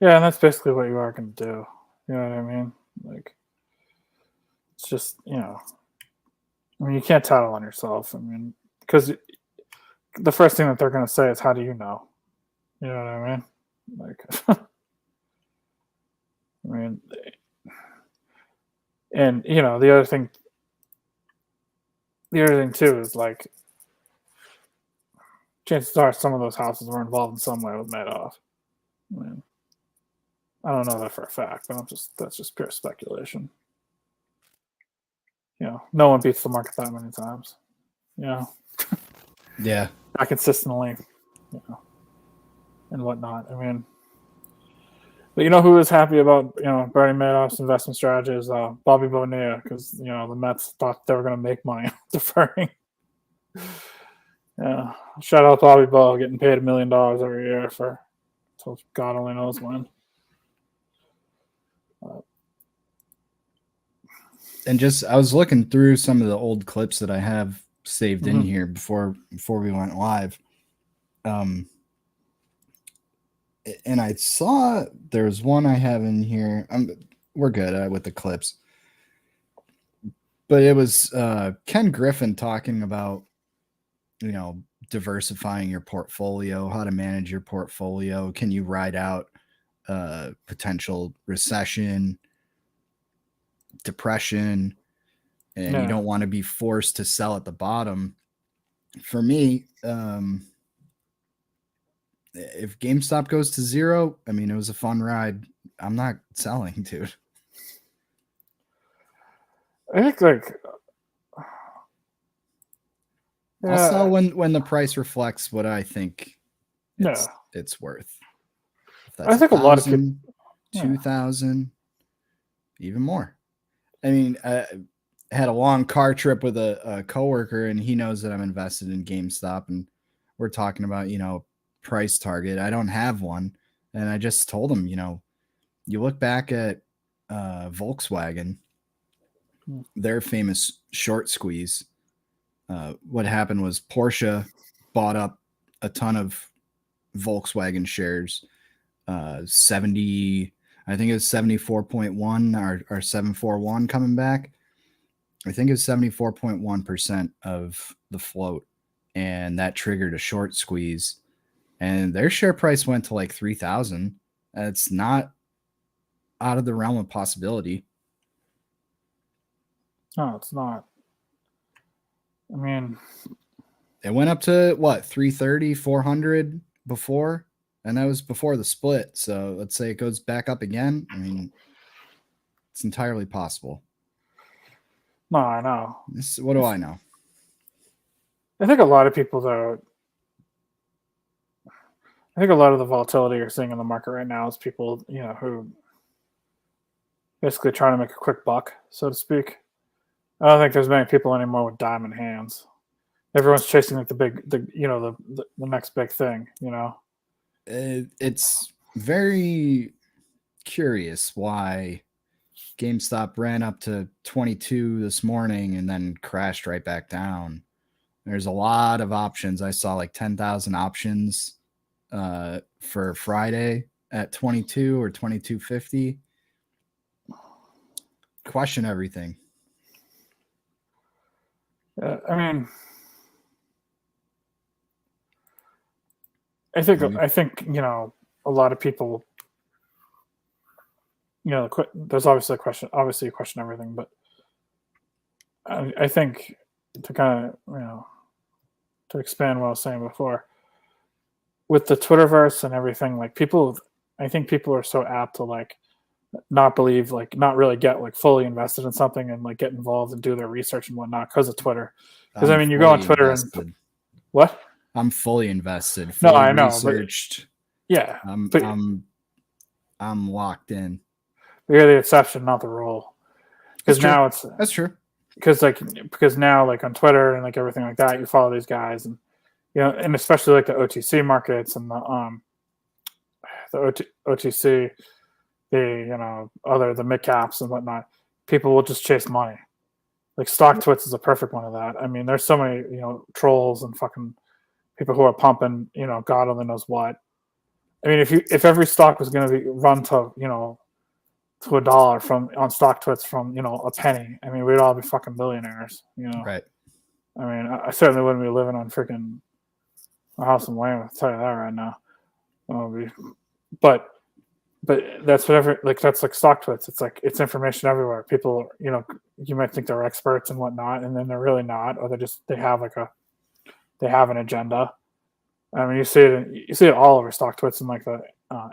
Yeah, and that's basically what you are going to do. You know what I mean? Like, it's just, you know, I mean, you can't tattle on yourself. I mean, because the first thing that they're going to say is, how do you know? You know what I mean? Like, I mean, and, you know, the other thing too is, like, chances are some of those houses were involved in some way with Madoff. I mean, I don't know that for a fact, but that's just pure speculation. You know, no one beats the market that many times. You know,
yeah,
not consistently, you know, and whatnot. I mean, but you know who is happy about, you know, Bernie Madoff's investment strategy is Bobby Bonilla, because, you know, the Mets thought they were going to make money deferring. Yeah, shout out Bobby Bo, getting paid $1 million every year for until God only knows when.
And just, I was looking through some of the old clips that I have saved in here before we went live. And I saw there was one I have in here. We're good with the clips. But it was Ken Griffin talking about, you know, diversifying your portfolio, how to manage your portfolio. Can you ride out potential recession, depression, and you don't want to be forced to sell at the bottom. For me, if GameStop goes to zero, I mean, it was a fun ride. I'm not selling, dude.
I think, like,
I'll sell when the price reflects what I think it's worth. If that's
I think a lot of people,
2,000, even more. I mean, I had a long car trip with a coworker, and he knows that I'm invested in GameStop, and we're talking about, you know, price target. I don't have one, and I just told him, you know, you look back at Volkswagen, their famous short squeeze. What happened was Porsche bought up a ton of Volkswagen shares, 70, I think it was 74.1 or 741 coming back. I think it was 74.1% of the float, and that triggered a short squeeze, and their share price went to like 3,000. It's not out of the realm of possibility.
No, it's not. I mean,
it went up to what, 330, 400 before, and that was before the split. So let's say it goes back up again. I mean, it's entirely possible.
No, I know.
What do I know?
I think a lot of people, though, I think a lot of the volatility you're seeing in the market right now is people, you know, who basically trying to make a quick buck, so to speak. I don't think there's many people anymore with diamond hands. Everyone's chasing like the next big thing, you know.
It's very curious why GameStop ran up to 22 this morning and then crashed right back down. There's a lot of options. I saw like 10,000 options for Friday at 22 or 22.50. Question everything.
I mean, I think you know, a lot of people there's obviously a question everything, but I think to kind of, to expand what I was saying before, with the Twitterverse and everything, like I think people are so apt to like not believe, like not really get like fully invested in something and like get involved and do their research and whatnot because of Twitter. Because I mean, you go on Twitter and what?
I'm fully invested,
No,
fully
I know,
researched.
Yeah,
I'm locked in.
You're the exception, not the rule. Because now
that's true.
Because now like on Twitter and like everything like that, you follow these guys and and especially like the OTC markets and the OTC, the mid caps and whatnot. People will just chase money. Like StockTwits is a perfect one of that. I mean, there's so many trolls and fucking people who are pumping God only knows what. I mean, if every stock was going to be run to to $1 on StockTwits from a penny, I mean, we'd all be fucking millionaires.
Right.
I mean, I certainly wouldn't be living on freaking a house in Weymouth. I'll tell you that right now. But that's whatever. Like that's like StockTwits. It's like it's information everywhere. People, you might think they're experts and whatnot, and then they're really not, or they have an agenda. I mean, you see it all over StockTwits and like the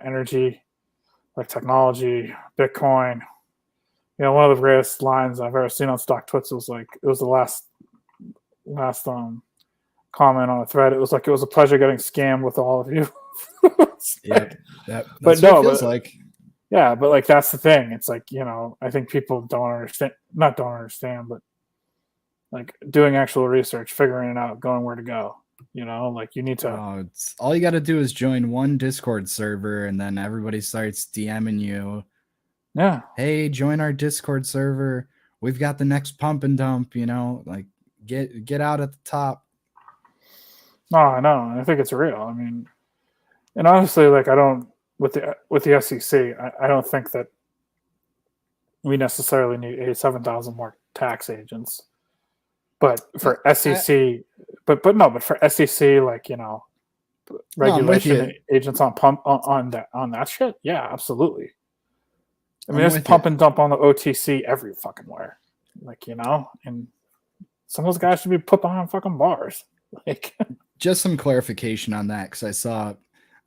energy, like technology, Bitcoin. One of the greatest lines I've ever seen on StockTwits was like it was the last comment on a thread. It was like it was a pleasure getting scammed with all of you.
That's
but
what it feels like.
Yeah, but like that's the thing. It's like I think people don't understand, but like doing actual research, figuring it out, going where to go. Like you need to.
All you got to do is join one Discord server, and then everybody starts DMing you.
Yeah.
Hey, join our Discord server. We've got the next pump and dump. Like get out at the top.
No, I know. I think it's real. I mean, and honestly, like I don't with the SEC. I don't think that we necessarily need 87,000 more tax agents. But for SEC, but for SEC, like regulation agents on that shit, yeah, absolutely. I mean, there's pump and dump on the OTC every fucking where, like and some of those guys should be put behind fucking bars. Like,
just some clarification on that because I saw,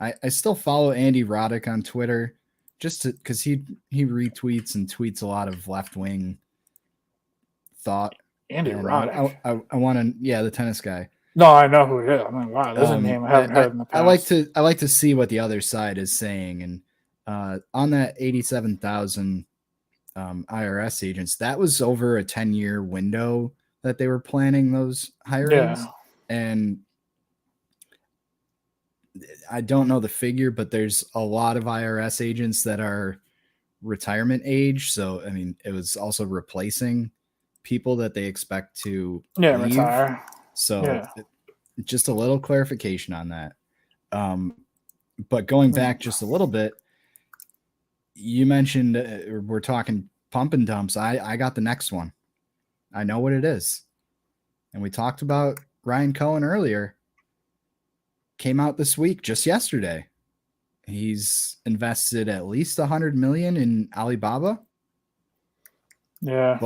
I still follow Andy Roddick on Twitter, just because he retweets and tweets a lot of left wing thought.
Andy Roddick.
I want to, the tennis guy.
No, I know who he is. I mean, wow, there's a name I haven't heard in the past.
I like to see what the other side is saying, and on that 87,000 IRS agents, that was over a 10-year window that they were planning those hirings, and I don't know the figure, but there's a lot of IRS agents that are retirement age. So, I mean, it was also replacing people that they expect to leave.
Retire.
So just a little clarification on that. But going back just a little bit, you mentioned we're talking pump and dumps. I got the next one. I know what it is. And we talked about Ryan Cohen earlier. Came out this week, just yesterday. He's invested at least $100 million in Alibaba.
Yeah.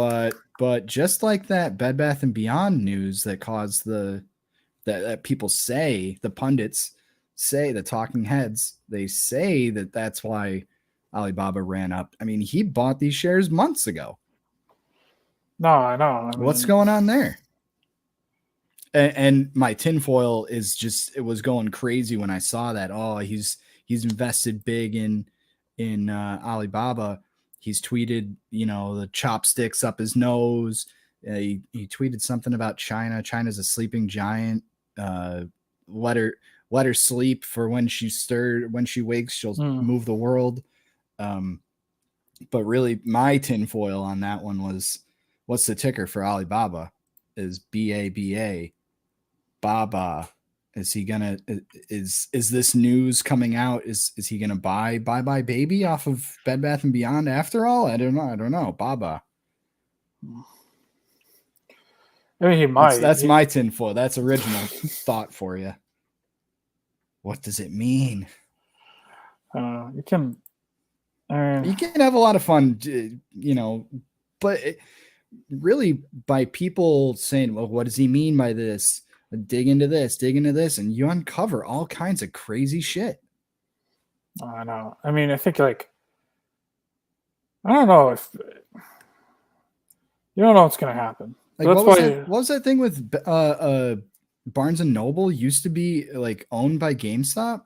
But just like that Bed Bath & Beyond news that caused that people say, the pundits say, the talking heads, they say that that's why Alibaba ran up. I mean, he bought these shares months ago.
No, I know.
What's going on there? And my tinfoil is just, it was going crazy when I saw that. Oh, he's invested big in Alibaba. He's tweeted, the chopsticks up his nose. He tweeted something about China. China's a sleeping giant. Let her sleep, for when she wakes, she'll move the world. But really, my tinfoil on that one was, what's the ticker for Alibaba? Is BABA. Baba. Is he gonna? Is this news coming out? Is he gonna buy Bye Bye Baby off of Bed Bath & Beyond after all? I don't know. Baba.
I mean, he might.
That's my tinfoil. That's original thought for you. What does it mean?
You can.
You can have a lot of fun, you know, but really by people saying, well, what does he mean by this? Dig into this, and you uncover all kinds of crazy shit.
I know. I mean, I think like, I don't know if you don't know what's going to happen.
Like,
That's
what was that thing with Barnes and Noble used to be like owned by GameStop?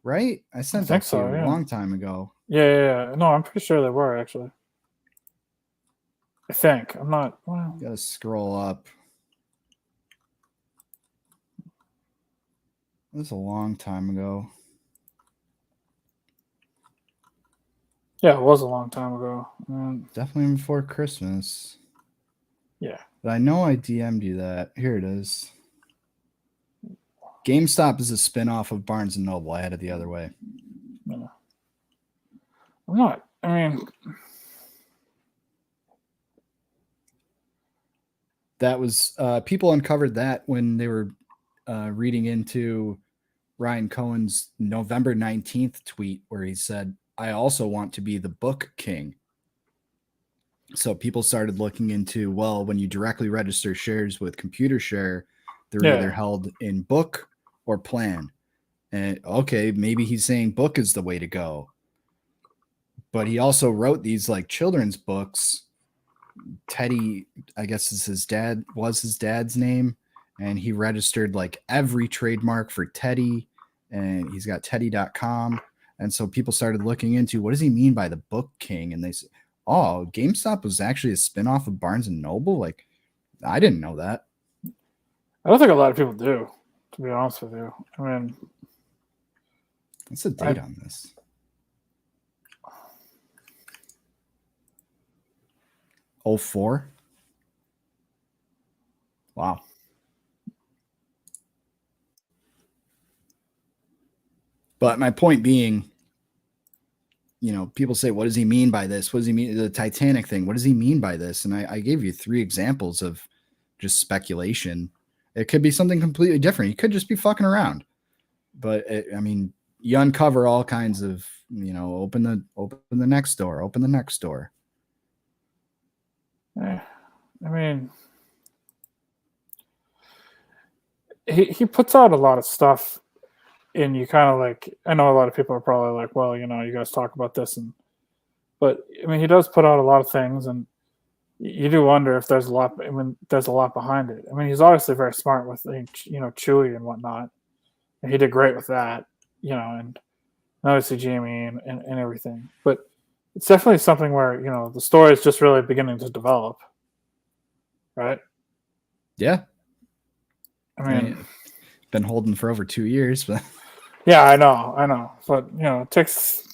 Right? I sent that to you a long time ago.
Yeah. No, I'm pretty sure they were actually. I think. I'm not. Well,
gotta scroll up. It was a long time ago.
Yeah, it was a long time ago.
Definitely before Christmas.
Yeah.
But I know I DM'd you that. Here it is. GameStop is a spinoff of Barnes and Noble. I had it the other way.
Yeah. I'm not. I mean,
that was people uncovered that when they were reading into Ryan Cohen's November 19th tweet where he said, I also want to be the book king. So people started looking into, well, when you directly register shares with ComputerShare, they're either held in book or plan. And okay, maybe he's saying book is the way to go. But he also wrote these like children's books. Teddy, I guess is his dad's name. And he registered like every trademark for Teddy. And he's got teddy.com. And so people started looking into, what does he mean by the book king? And they said, oh, GameStop was actually a spinoff of Barnes and Noble. Like, I didn't know that.
I don't think a lot of people do, to be honest with you. I mean,
what's the date on this? '04. Wow. But my point being, you know, people say, what does he mean by this? What does he mean? The Titanic thing. What does he mean by this? And I gave you 3 examples of just speculation. It could be something completely different. He could just be fucking around. But I mean, you uncover all kinds of, you know, open the next door, open the next door.
I mean, he puts out a lot of stuff. And you kind of like, I know a lot of people are probably like, well, you know, you guys talk about this, but I mean, he does put out a lot of things, and you do wonder if there's a lot. I mean, there's a lot behind it. I mean, he's obviously very smart with, you know, Chewy and whatnot, and he did great with that, you know, and obviously Jamie and everything. But it's definitely something where, you know, the story is just really beginning to develop, right?
Yeah.
I mean,
been holding for over 2 years, but.
Yeah, I know. But, you know, it takes,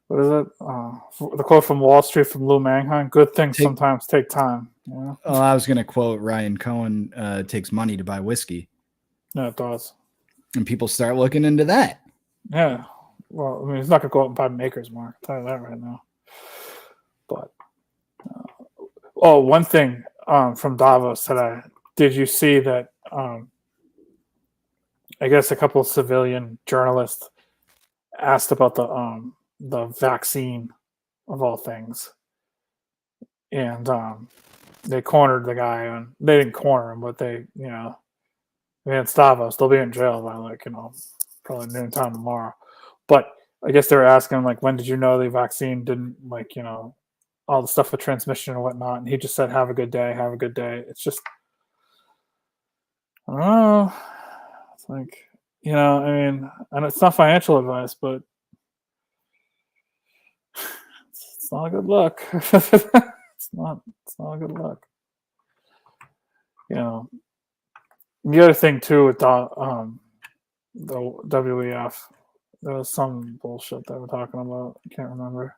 what is it? The quote from Wall Street from Lou Manghine, good things sometimes take time. You know?
Oh, I was going to quote Ryan Cohen, it takes money to buy whiskey.
Yeah, it does.
And people start looking into that.
Yeah. Well, I mean, he's not going to go out and buy Maker's Mark. I'll tell you that right now. But, one thing from Davos today. Did you see that I guess a couple of civilian journalists asked about the vaccine of all things, and they cornered the guy. And they didn't corner him, but they, you know, it's Davos. They'll be in jail by like, you know, probably noontime tomorrow. But I guess they were asking like, when did you know the vaccine didn't, like, you know, all the stuff with transmission and whatnot? And he just said, "Have a good day. Have a good day." It's just, I don't know. It's like, you know, I mean, and it's not financial advice, but it's not a good look. It's not a good look. You know, the other thing too with the WEF, there was some bullshit they were talking about. I can't remember.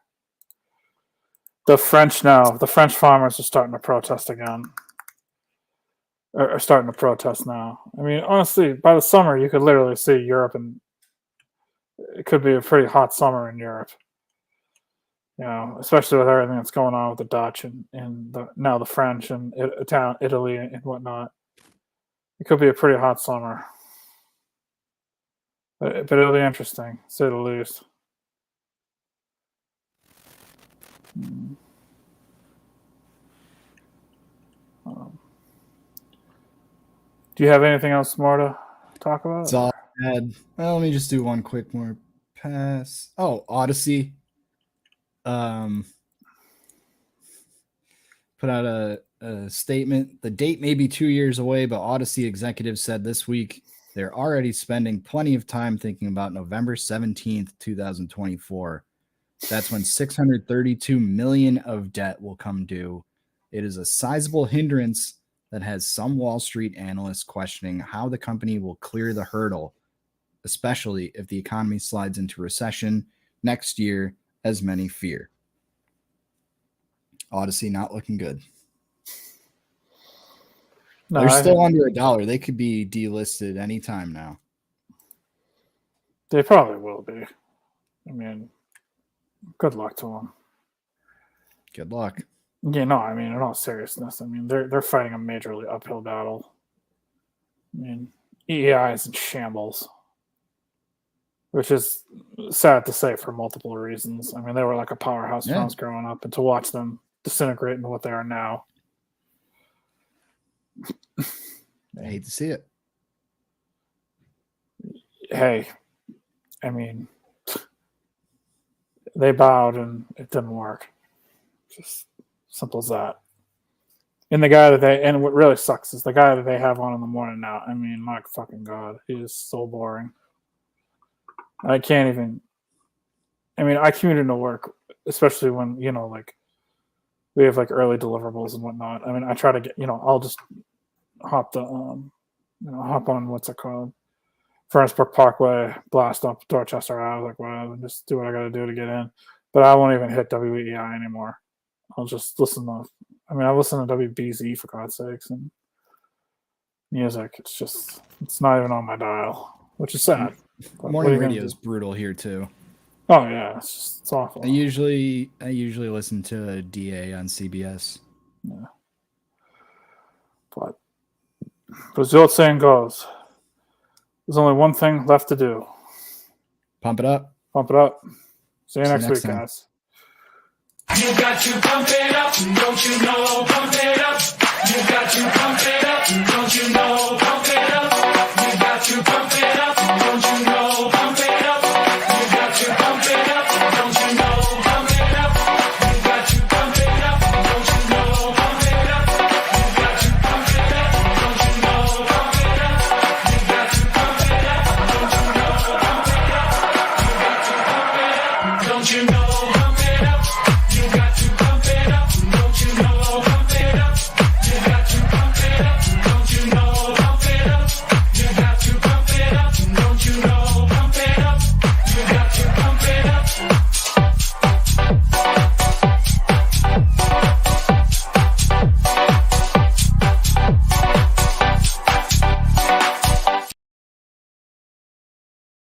The French farmers are starting to protest again. Are starting to protest now. I mean, honestly, by the summer, you could literally see Europe, and it could be a pretty hot summer in Europe. You know, especially with everything that's going on with the Dutch and now the French and Italy and whatnot. It could be a pretty hot summer. But it'll be interesting, to say the least. Do you have anything else more to talk about?
That's all I had. Well, let me just do one quick more pass. Oh, Odyssey. Put out a statement. The date may be 2 years away, but Odyssey executives said this week they're already spending plenty of time thinking about November 17th, 2024. That's when $632 million of debt will come due. It is a sizable hindrance that has some Wall Street analysts questioning how the company will clear the hurdle, especially if the economy slides into recession next year, as many fear. Odyssey not looking good.
No,
They're still under $1. They could be delisted anytime now.
They probably will be. I mean, good luck to them.
Good luck.
Yeah, no, I mean, in all seriousness, I mean, they're fighting a majorly uphill battle. I mean, EEI is in shambles, which is sad to say for multiple reasons. I mean, they were like a powerhouse when I was growing up, and to watch them disintegrate into what they are now.
I hate to see it.
Hey, I mean, they bowed and it didn't work. Just simple as that. And the guy and what really sucks is the guy that they have on in the morning now. I mean, my fucking God, he is so boring. I can't even. I mean, I commute into work, especially when, like, we have like early deliverables and whatnot. I mean, I try to get, I'll just hop on what's it called? Furnace Brook Parkway, blast up Dorchester Ave, like whatever, and just do what I got to do to get in. But I won't even hit WEI anymore. I'll just listen to. I mean, I listen to WBZ for God's sakes and music. It's not even on my dial, which is sad.
Morning radio is brutal here too.
Oh yeah, it's awful.
I usually listen to DA on CBS.
Yeah. But as the old saying goes, there's only one thing left to do.
Pump it up.
Pump it up. See you next week,
time.
guys.
You got to pump it up, don't you know? Pump it up. You got to pump it up, don't you know? Pump it up. You got to pump it up, don't you know? Pump it up.